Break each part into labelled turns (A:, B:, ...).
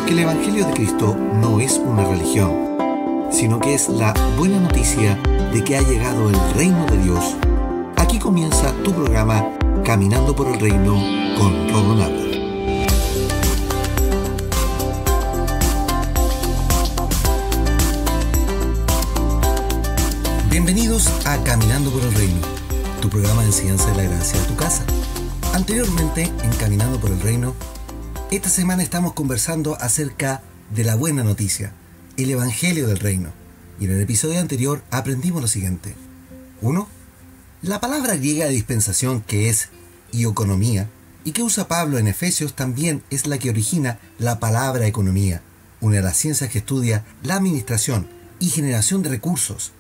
A: Porque el Evangelio de Cristo no es una religión, sino que es la buena noticia de que ha llegado el reino de Dios. Aquí comienza tu programa Caminando por el Reino con Rodo Nava. Bienvenidos a Caminando por el Reino, tu programa de enseñanza de la gracia de tu casa. Anteriormente, en Caminando por el Reino, esta semana estamos conversando acerca de la buena noticia, el Evangelio del Reino. Y en el episodio anterior aprendimos lo siguiente. 1. La palabra griega de dispensación, que es ioconomía, y que usa Pablo en Efesios, también es la que origina la palabra economía, una de las ciencias que estudia la administración y generación de recursos.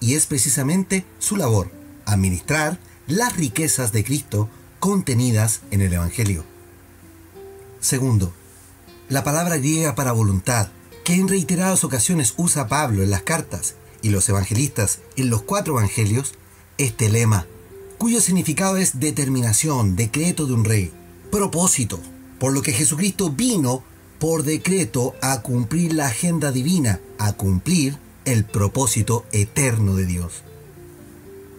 A: Y es precisamente su labor, administrar las riquezas de Cristo contenidas en el Evangelio. 2. La palabra griega para voluntad, que en reiteradas ocasiones usa Pablo en las cartas y los evangelistas en los 4 evangelios, es telema, cuyo significado es determinación, decreto de un rey, propósito, por lo que Jesucristo vino por decreto a cumplir la agenda divina, a cumplir el propósito eterno de Dios.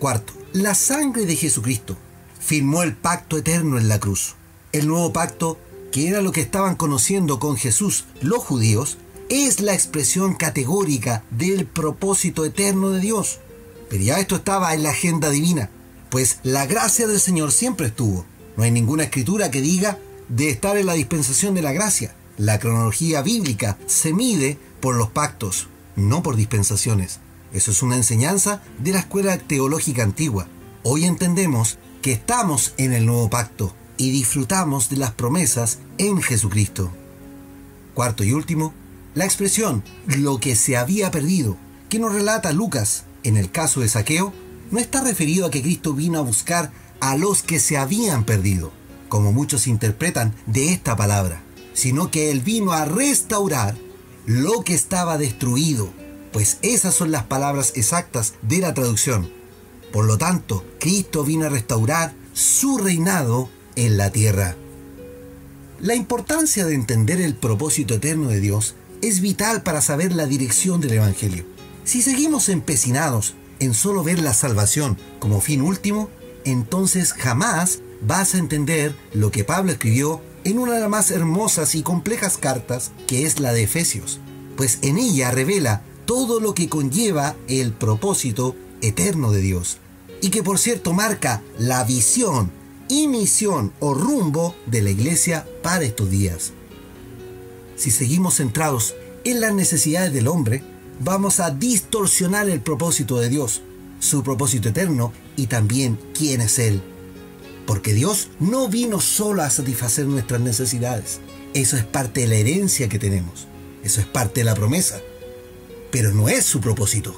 A: 4. La sangre de Jesucristo firmó el pacto eterno en la cruz. El nuevo pacto, que era lo que estaban conociendo con Jesús los judíos, es la expresión categórica del propósito eterno de Dios. Pero ya esto estaba en la agenda divina, pues la gracia del Señor siempre estuvo. No hay ninguna escritura que diga de estar en la dispensación de la gracia. La cronología bíblica se mide por los pactos, no por dispensaciones. Eso es una enseñanza de la escuela teológica antigua. Hoy entendemos que estamos en el nuevo pacto y disfrutamos de las promesas en Jesucristo. 4 y último, la expresión lo que se había perdido, que nos relata Lucas en el caso de Zaqueo, no está referido a que Cristo vino a buscar a los que se habían perdido, como muchos interpretan de esta palabra, sino que Él vino a restaurar lo que estaba destruido, pues esas son las palabras exactas de la traducción. Por lo tanto, Cristo vino a restaurar su reinado en la tierra. La importancia de entender el propósito eterno de Dios es vital para saber la dirección del Evangelio. Si seguimos empecinados en solo ver la salvación como fin último, entonces jamás vas a entender lo que Pablo escribió en una de las más hermosas y complejas cartas, que es la de Efesios, pues en ella revela todo lo que conlleva el propósito eterno de Dios, y que por cierto marca la visión y misión o rumbo de la iglesia para estos días. Si seguimos centrados en las necesidades del hombre, vamos a distorsionar el propósito de Dios, su propósito eterno y también quién es Él. Porque Dios no vino solo a satisfacer nuestras necesidades. Eso es parte de la herencia que tenemos. Eso es parte de la promesa. Pero no es su propósito.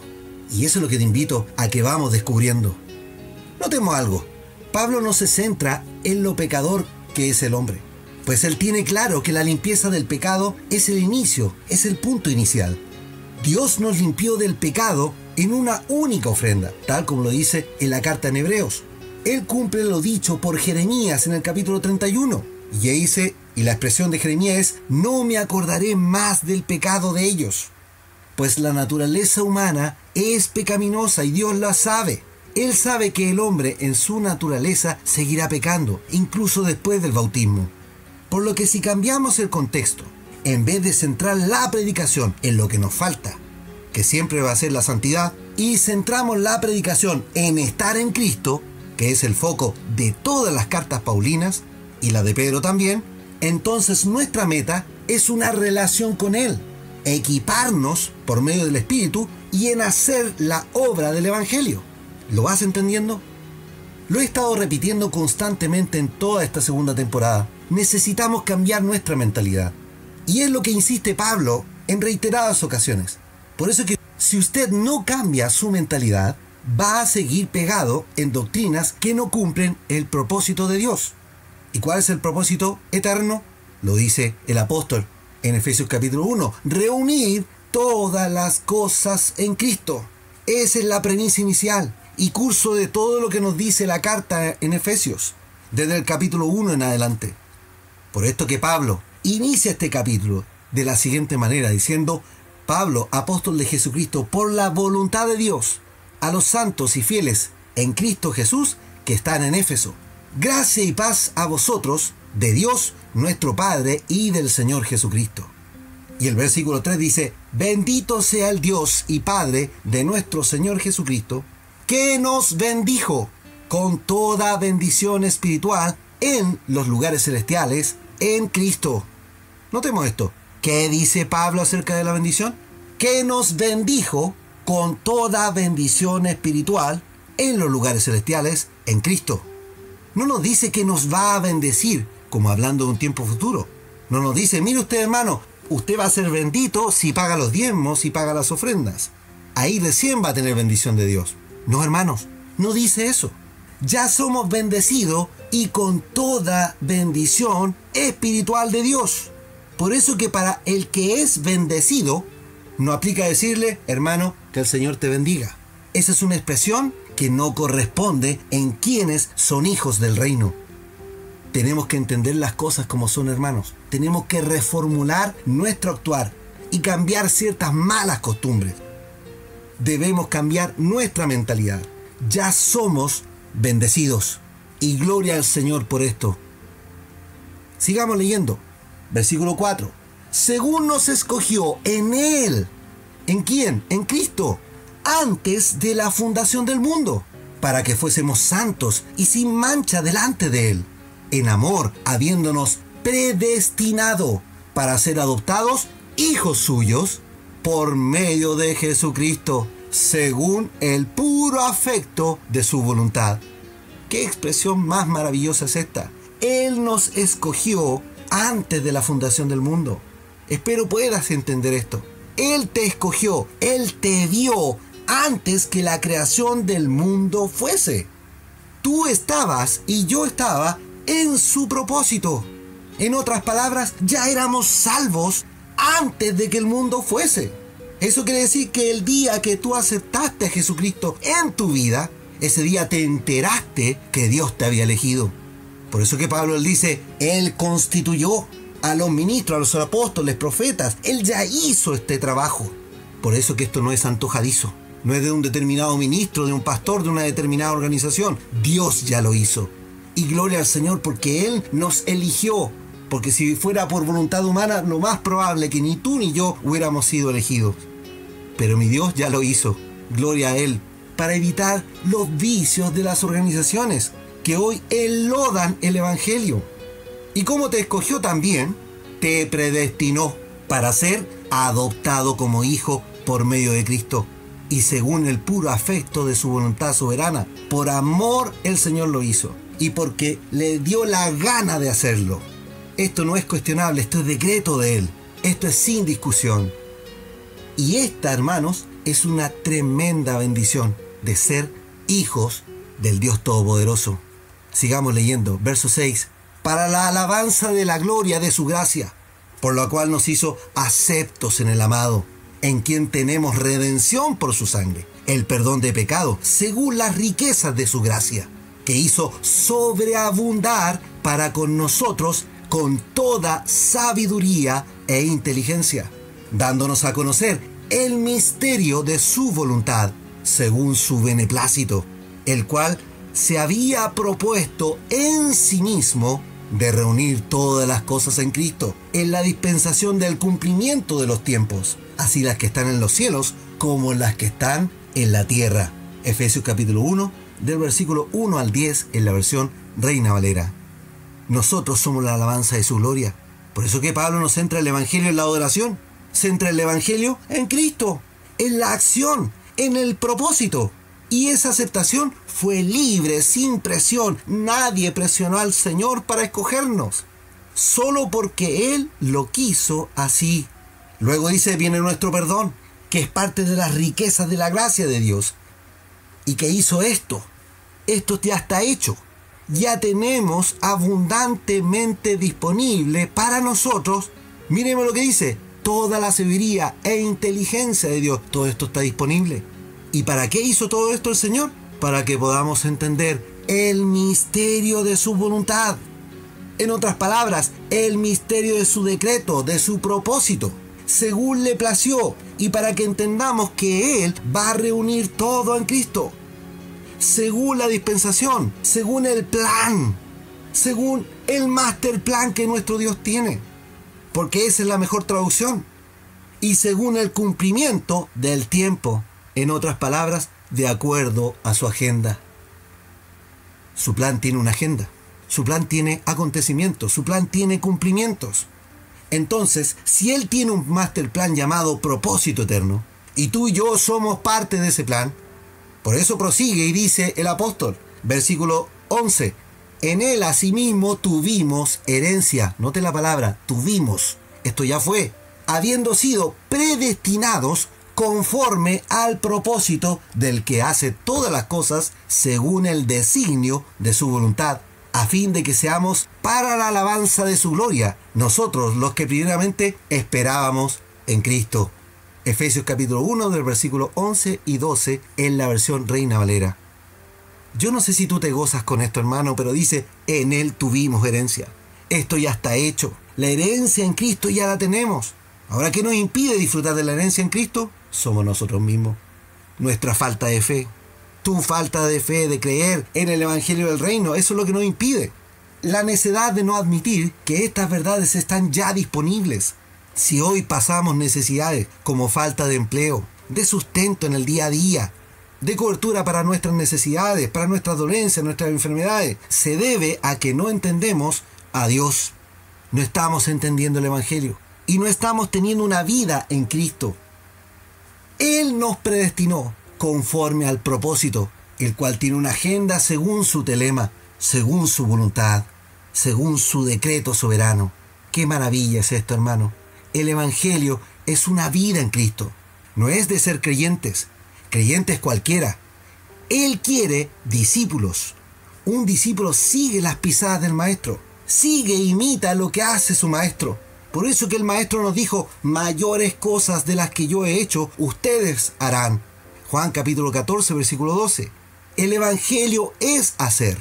A: Y eso es lo que te invito a que vamos descubriendo. Notemos algo. Pablo no se centra en lo pecador que es el hombre, pues él tiene claro que la limpieza del pecado es el inicio, es el punto inicial. Dios nos limpió del pecado en una única ofrenda, tal como lo dice en la carta en Hebreos. Él cumple lo dicho por Jeremías en el capítulo 31. Y ahí dice, y la expresión de Jeremías es, no me acordaré más del pecado de ellos. Pues la naturaleza humana es pecaminosa y Dios la sabe. Él sabe que el hombre en su naturaleza seguirá pecando, incluso después del bautismo. Por lo que si cambiamos el contexto, en vez de centrar la predicación en lo que nos falta, que siempre va a ser la santidad, y centramos la predicación en estar en Cristo, que es el foco de todas las cartas paulinas, y la de Pedro también, entonces nuestra meta es una relación con Él, equiparnos por medio del Espíritu y en hacer la obra del Evangelio. ¿Lo vas entendiendo? Lo he estado repitiendo constantemente en toda esta segunda temporada. Necesitamos cambiar nuestra mentalidad. Y es lo que insiste Pablo en reiteradas ocasiones. Por eso que si usted no cambia su mentalidad, va a seguir pegado en doctrinas que no cumplen el propósito de Dios. ¿Y cuál es el propósito eterno? Lo dice el apóstol en Efesios capítulo 1. Reunir todas las cosas en Cristo. Esa es la premisa inicial y curso de todo lo que nos dice la carta en Efesios, desde el capítulo 1 en adelante. Por esto que Pablo inicia este capítulo de la siguiente manera, diciendo: Pablo, apóstol de Jesucristo, por la voluntad de Dios, a los santos y fieles en Cristo Jesús que están en Éfeso. Gracia y paz a vosotros, de Dios nuestro Padre y del Señor Jesucristo. Y el versículo 3 dice: bendito sea el Dios y Padre de nuestro Señor Jesucristo, que nos bendijo con toda bendición espiritual en los lugares celestiales en Cristo. Notemos esto. ¿Qué dice Pablo acerca de la bendición? Que nos bendijo con toda bendición espiritual en los lugares celestiales en Cristo. No nos dice que nos va a bendecir, como hablando de un tiempo futuro. No nos dice: mire usted, hermano, usted va a ser bendito si paga los diezmos, si paga las ofrendas. Ahí recién va a tener bendición de Dios. No, hermanos, no dice eso. Ya somos bendecidos y con toda bendición espiritual de Dios. Por eso que para el que es bendecido, no aplica decirle: hermano, que el Señor te bendiga. Esa es una expresión que no corresponde en quienes son hijos del reino. Tenemos que entender las cosas como son, hermanos. Tenemos que reformular nuestro actuar y cambiar ciertas malas costumbres. Debemos cambiar nuestra mentalidad. Ya somos bendecidos. Y gloria al Señor por esto. Sigamos leyendo. Versículo 4. Según nos escogió en Él. ¿En quién? En Cristo. Antes de la fundación del mundo. Para que fuésemos santos y sin mancha delante de Él. En amor, habiéndonos predestinado para ser adoptados hijos suyos por medio de Jesucristo, según el puro afecto de su voluntad. ¿Qué expresión más maravillosa es esta? Él nos escogió antes de la fundación del mundo. Espero puedas entender esto. Él te escogió, Él te vio antes que la creación del mundo fuese. Tú estabas y yo estaba en su propósito. En otras palabras, ya éramos salvos antes de que el mundo fuese. Eso quiere decir que el día que tú aceptaste a Jesucristo en tu vida, ese día te enteraste que Dios te había elegido. Por eso que Pablo él dice: Él constituyó a los ministros, a los apóstoles, profetas. Él ya hizo este trabajo. Por eso que esto no es antojadizo. No es de un determinado ministro, de un pastor, de una determinada organización. Dios ya lo hizo. Y gloria al Señor porque Él nos eligió. Porque si fuera por voluntad humana, lo más probable que ni tú ni yo hubiéramos sido elegidos. Pero mi Dios ya lo hizo. Gloria a Él. Para evitar los vicios de las organizaciones que hoy enlodan el Evangelio. Y como te escogió también, te predestinó para ser adoptado como hijo por medio de Cristo. Y según el puro afecto de su voluntad soberana. Por amor el Señor lo hizo. Y porque le dio la gana de hacerlo. Esto no es cuestionable, esto es decreto de Él. Esto es sin discusión. Y esta, hermanos, es una tremenda bendición de ser hijos del Dios Todopoderoso. Sigamos leyendo, verso 6. Para la alabanza de la gloria de su gracia, por la cual nos hizo aceptos en el amado, en quien tenemos redención por su sangre, el perdón de pecado, según las riquezas de su gracia, que hizo sobreabundar para con nosotros con toda sabiduría e inteligencia, dándonos a conocer el misterio de su voluntad, según su beneplácito, el cual se había propuesto en sí mismo de reunir todas las cosas en Cristo, en la dispensación del cumplimiento de los tiempos, así las que están en los cielos como las que están en la tierra. Efesios capítulo 1, del versículo 1 al 10 en la versión Reina Valera. Nosotros somos la alabanza de su gloria. Por eso que Pablo nos centra el Evangelio en la adoración. Centra el Evangelio en Cristo, en la acción, en el propósito. Y esa aceptación fue libre, sin presión. Nadie presionó al Señor para escogernos. Solo porque Él lo quiso así. Luego dice, viene nuestro perdón, que es parte de las riquezas de la gracia de Dios. Y que hizo esto. Esto ya está hecho. Ya tenemos abundantemente disponible para nosotros. Miremos lo que dice. Toda la sabiduría e inteligencia de Dios. Todo esto está disponible. ¿Y para qué hizo todo esto el Señor? Para que podamos entender el misterio de su voluntad. En otras palabras, el misterio de su decreto, de su propósito, según le plació, y para que entendamos que Él va a reunir todo en Cristo, según la dispensación, según el plan, según el master plan que nuestro Dios tiene, porque esa es la mejor traducción, y según el cumplimiento del tiempo, en otras palabras, de acuerdo a su agenda. Su plan tiene una agenda, su plan tiene acontecimientos, su plan tiene cumplimientos. Entonces, si Él tiene un master plan llamado propósito eterno, y tú y yo somos parte de ese plan, por eso prosigue y dice el apóstol, versículo 11, en Él asimismo tuvimos herencia. Note la palabra, tuvimos. Esto ya fue, habiendo sido predestinados conforme al propósito del que hace todas las cosas según el designio de su voluntad, a fin de que seamos para la alabanza de su gloria, nosotros los que primeramente esperábamos en Cristo. Efesios capítulo 1 del versículo 11 y 12 en la versión Reina Valera. Yo no sé si tú te gozas con esto, hermano, pero dice, en Él tuvimos herencia. Esto ya está hecho. La herencia en Cristo ya la tenemos. Ahora, ¿qué nos impide disfrutar de la herencia en Cristo? Somos nosotros mismos. Nuestra falta de fe. Tu falta de fe, de creer en el Evangelio del Reino, eso es lo que nos impide. La necedad de no admitir que estas verdades están ya disponibles. Si hoy pasamos necesidades como falta de empleo, de sustento en el día a día, de cobertura para nuestras necesidades, para nuestras dolencias, nuestras enfermedades, se debe a que no entendemos a Dios. No estamos entendiendo el Evangelio y no estamos teniendo una vida en Cristo. Él nos predestinó conforme al propósito, el cual tiene una agenda según su telema, según su voluntad, según su decreto soberano. ¡Qué maravilla es esto, hermano! El Evangelio es una vida en Cristo. No es de ser creyentes cualquiera. Él quiere discípulos. Un discípulo sigue las pisadas del Maestro. Sigue e imita lo que hace su Maestro. Por eso que el Maestro nos dijo, mayores cosas de las que yo he hecho, ustedes harán. Juan capítulo 14, versículo 12. El Evangelio es hacer,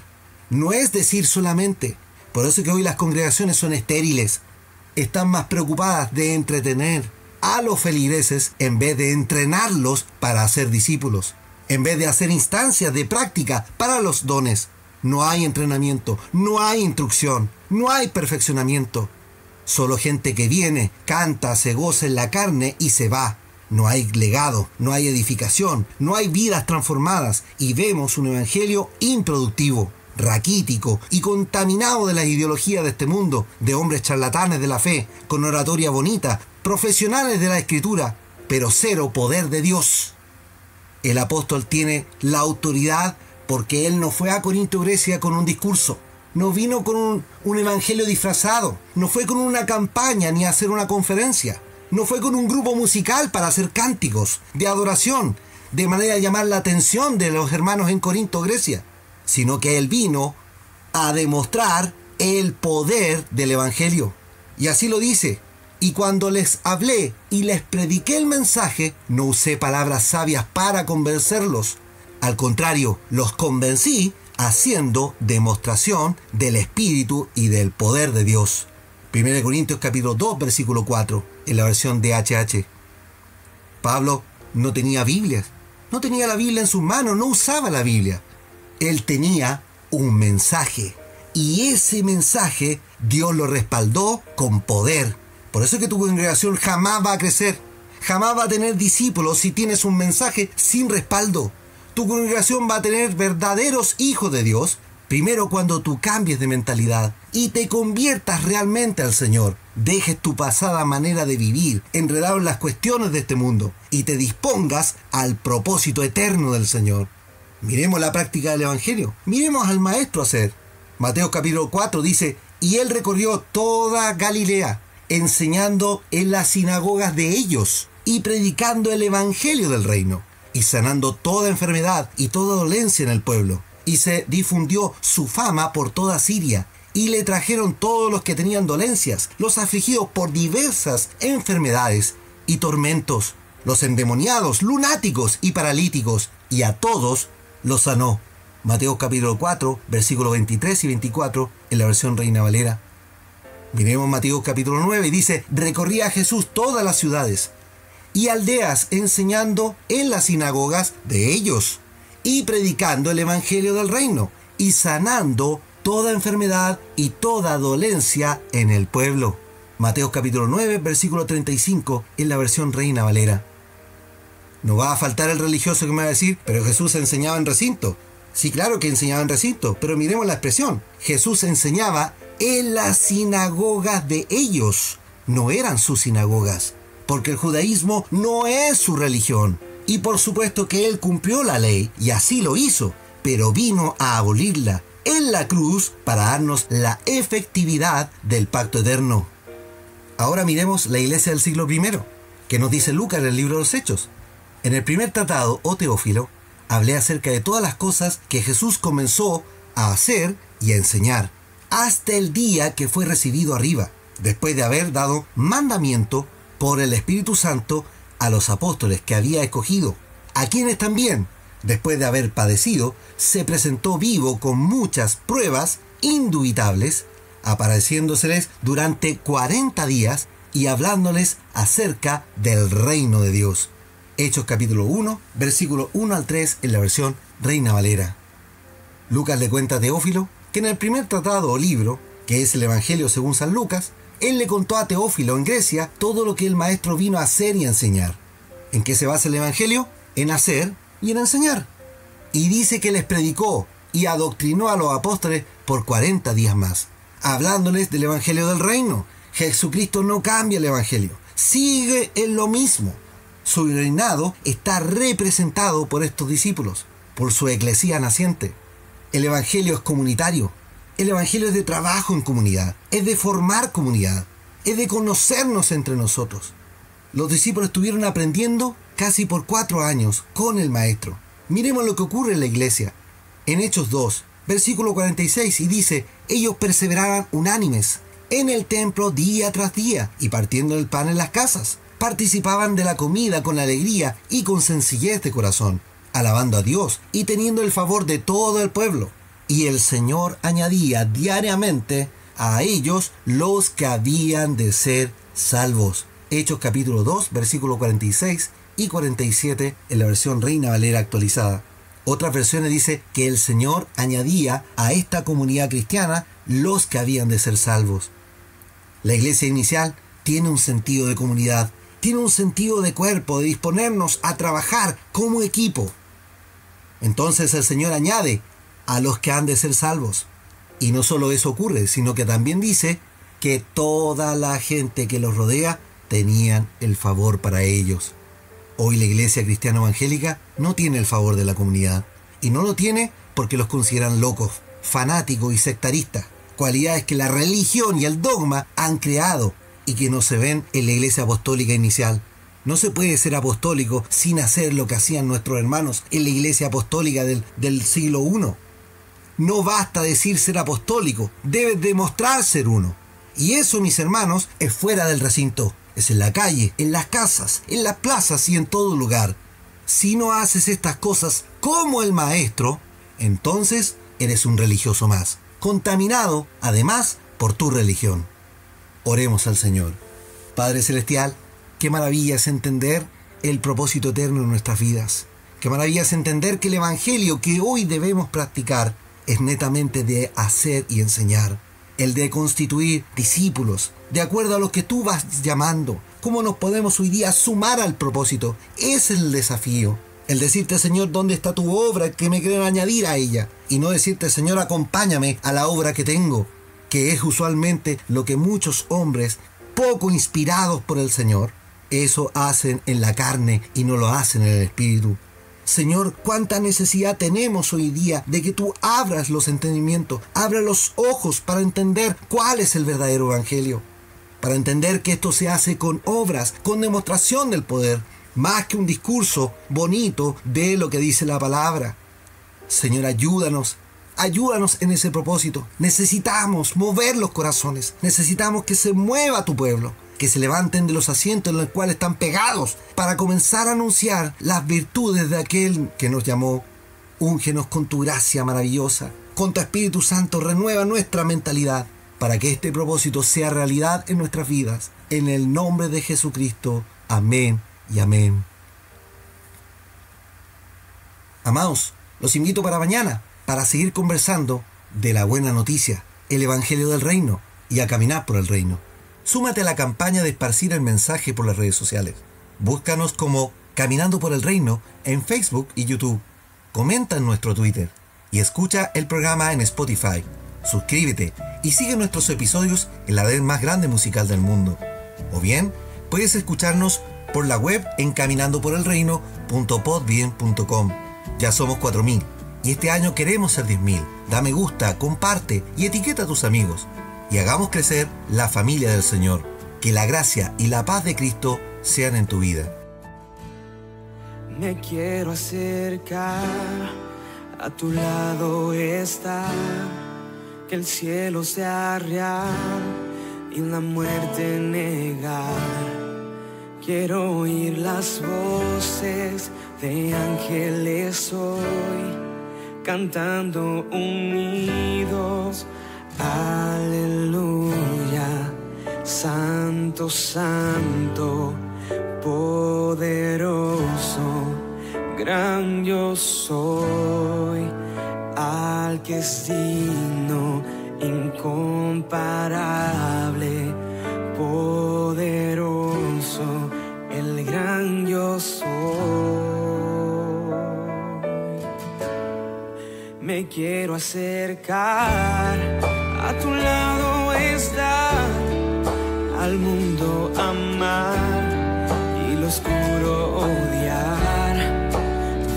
A: no es decir solamente. Por eso que hoy las congregaciones son estériles. Están más preocupadas de entretener a los feligreses en vez de entrenarlos para hacer discípulos, en vez de hacer instancias de práctica para los dones. No hay entrenamiento, no hay instrucción, no hay perfeccionamiento. Solo gente que viene, canta, se goza en la carne y se va. No hay legado, no hay edificación, no hay vidas transformadas y vemos un evangelio improductivo, raquítico y contaminado de las ideologías de este mundo, de hombres charlatanes de la fe, con oratoria bonita, profesionales de la escritura, pero cero poder de Dios. El apóstol tiene la autoridad porque él no fue a Corinto, Grecia con un discurso, no vino con un evangelio disfrazado, no fue con una campaña ni a hacer una conferencia. No fue con un grupo musical para hacer cánticos de adoración, de manera de llamar la atención de los hermanos en Corinto, Grecia, sino que él vino a demostrar el poder del Evangelio. Y así lo dice, y cuando les hablé y les prediqué el mensaje, no usé palabras sabias para convencerlos. Al contrario, los convencí haciendo demostración del Espíritu y del poder de Dios. 1 Corintios capítulo 2, versículo 4, en la versión de HH. Pablo no tenía Biblias, no tenía la Biblia en sus manos, no usaba la Biblia. Él tenía un mensaje, y ese mensaje Dios lo respaldó con poder. Por eso es que tu congregación jamás va a crecer, jamás va a tener discípulos si tienes un mensaje sin respaldo. Tu congregación va a tener verdaderos hijos de Dios primero cuando tú cambies de mentalidad y te conviertas realmente al Señor, dejes tu pasada manera de vivir, enredado en las cuestiones de este mundo, y te dispongas al propósito eterno del Señor. Miremos la práctica del Evangelio, miremos al Maestro hacer. Mateo capítulo 4 dice, y él recorrió toda Galilea, enseñando en las sinagogas de ellos y predicando el Evangelio del reino, y sanando toda enfermedad y toda dolencia en el pueblo. Y se difundió su fama por toda Siria, y le trajeron todos los que tenían dolencias, los afligidos por diversas enfermedades y tormentos, los endemoniados, lunáticos y paralíticos, y a todos los sanó. Mateo capítulo 4, versículos 23 y 24, en la versión Reina Valera. Miremos Mateo capítulo 9 y dice: recorría Jesús todas las ciudades y aldeas, enseñando en las sinagogas de ellos y predicando el evangelio del reino y sanando toda enfermedad y toda dolencia en el pueblo. Mateo capítulo 9, versículo 35 en la versión Reina Valera. No va a faltar el religioso que me va a decir: pero Jesús enseñaba en recinto. Sí, claro que enseñaba en recinto, pero miremos la expresión. Jesús enseñaba en las sinagogas de ellos. No eran sus sinagogas, porque el judaísmo no es su religión. Y por supuesto que él cumplió la ley, y así lo hizo, pero vino a abolirla en la cruz para darnos la efectividad del pacto eterno. Ahora miremos la iglesia del siglo I, que nos dice Lucas en el libro de los Hechos. En el primer tratado, oh Teófilo, hablé acerca de todas las cosas que Jesús comenzó a hacer y a enseñar, hasta el día que fue recibido arriba, después de haber dado mandamiento por el Espíritu Santo a los apóstoles que había escogido, a quienes también, después de haber padecido, se presentó vivo con muchas pruebas indubitables, apareciéndoseles durante 40 días y hablándoles acerca del reino de Dios. Hechos capítulo 1, versículo 1 al 3 en la versión Reina Valera. Lucas le cuenta a Teófilo que en el primer tratado o libro, que es el Evangelio según San Lucas, él le contó a Teófilo en Grecia todo lo que el maestro vino a hacer y a enseñar. ¿En qué se basa el Evangelio? En hacer y en enseñar. Y dice que les predicó y adoctrinó a los apóstoles por 40 días más, hablándoles del Evangelio del reino. Jesucristo no cambia el Evangelio, sigue en lo mismo. Su reinado está representado por estos discípulos, por su eclesía naciente. El Evangelio es comunitario. El Evangelio es de trabajo en comunidad, es de formar comunidad, es de conocernos entre nosotros. Los discípulos estuvieron aprendiendo casi por 4 años con el Maestro. Miremos lo que ocurre en la iglesia. En Hechos 2, versículo 46, y dice: ellos perseveraban unánimes en el templo día tras día, y partiendo el pan en las casas, participaban de la comida con alegría y con sencillez de corazón, alabando a Dios y teniendo el favor de todo el pueblo. Y el Señor añadía diariamente a ellos los que habían de ser salvos. Hechos capítulo 2, versículo 46 y 47 en la versión Reina Valera actualizada. Otras versiones dice que el Señor añadía a esta comunidad cristiana los que habían de ser salvos. La iglesia inicial tiene un sentido de comunidad, tiene un sentido de cuerpo, de disponernos a trabajar como equipo. Entonces el Señor añade a los que han de ser salvos. Y no solo eso ocurre, sino que también dice que toda la gente que los rodea tenían el favor para ellos. Hoy la iglesia cristiana evangélica no tiene el favor de la comunidad. Y no lo tiene porque los consideran locos, fanáticos y sectaristas. Cualidades que la religión y el dogma han creado y que no se ven en la iglesia apostólica inicial. No se puede ser apostólico sin hacer lo que hacían nuestros hermanos en la iglesia apostólica del siglo I. No basta decir ser apostólico, debes demostrar ser uno. Y eso, mis hermanos, es fuera del recinto. Es en la calle, en las casas, en las plazas y en todo lugar. Si no haces estas cosas como el Maestro, entonces eres un religioso más, contaminado, además, por tu religión. Oremos al Señor. Padre Celestial, qué maravilla es entender el propósito eterno en nuestras vidas. Qué maravilla es entender que el Evangelio que hoy debemos practicar es netamente de hacer y enseñar. El de constituir discípulos, de acuerdo a lo que tú vas llamando. ¿Cómo nos podemos hoy día sumar al propósito? Ese es el desafío. El decirte, Señor, ¿dónde está tu obra? Que me quieren añadir a ella. Y no decirte, Señor, acompáñame a la obra que tengo, que es usualmente lo que muchos hombres, poco inspirados por el Señor, eso hacen en la carne y no lo hacen en el espíritu. Señor, cuánta necesidad tenemos hoy día de que tú abras los entendimientos, abras los ojos para entender cuál es el verdadero evangelio, para entender que esto se hace con obras, con demostración del poder, más que un discurso bonito de lo que dice la palabra. Señor, ayúdanos en ese propósito. Necesitamos mover los corazones, necesitamos que se mueva tu pueblo, que se levanten de los asientos en los cuales están pegados para comenzar a anunciar las virtudes de aquel que nos llamó. Úngenos con tu gracia maravillosa, con tu Espíritu Santo, renueva nuestra mentalidad. para que este propósito sea realidad en nuestras vidas. En el nombre de Jesucristo. Amén y amén. Amados, los invito para mañana, para seguir conversando de la buena noticia, el Evangelio del Reino, y a caminar por el Reino. Súmate a la campaña de esparcir el mensaje por las redes sociales. Búscanos como Caminando por el Reino en Facebook y YouTube. Comenta en nuestro Twitter y escucha el programa en Spotify. Suscríbete y sigue nuestros episodios en la red más grande musical del mundo. O bien, puedes escucharnos por la web en caminandoporelreino.podbean.com. Ya somos 4.000 y este año queremos ser 10.000. Da me gusta, comparte y etiqueta a tus amigos. Y hagamos crecer la familia del Señor. Que la gracia y la paz de Cristo sean en tu vida.
B: Me quiero acercar, a tu lado estar, que el cielo sea real y la muerte negar. Quiero oír las voces de ángeles hoy, cantando unidos, aleluya. Santo, santo, poderoso, gran yo soy, al que es digno, incomparable, poderoso, el gran yo soy. Me quiero acercar, a tu lado estar, al mundo amar y lo oscuro odiar.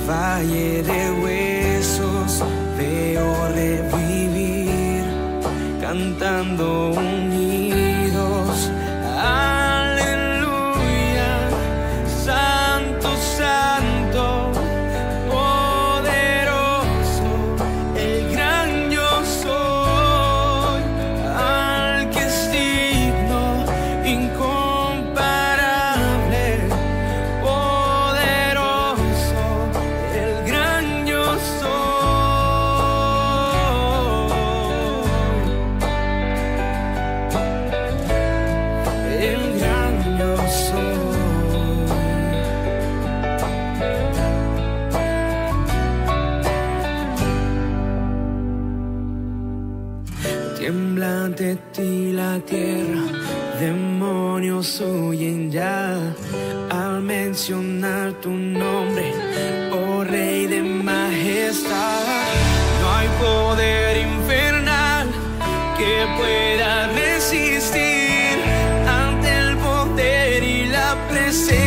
B: Valle de huesos veo revivir, cantando unidos, aleluya. Santo, santo, poderoso, el gran yo soy, al que es digno, incomparable, poderoso, el gran yo soy, el gran yo soy. Tiembla ante ti la tierra, demonios huyen ya al mencionar tu nombre, oh Rey de majestad. No hay poder infernal que pueda resistir ante el poder y la presencia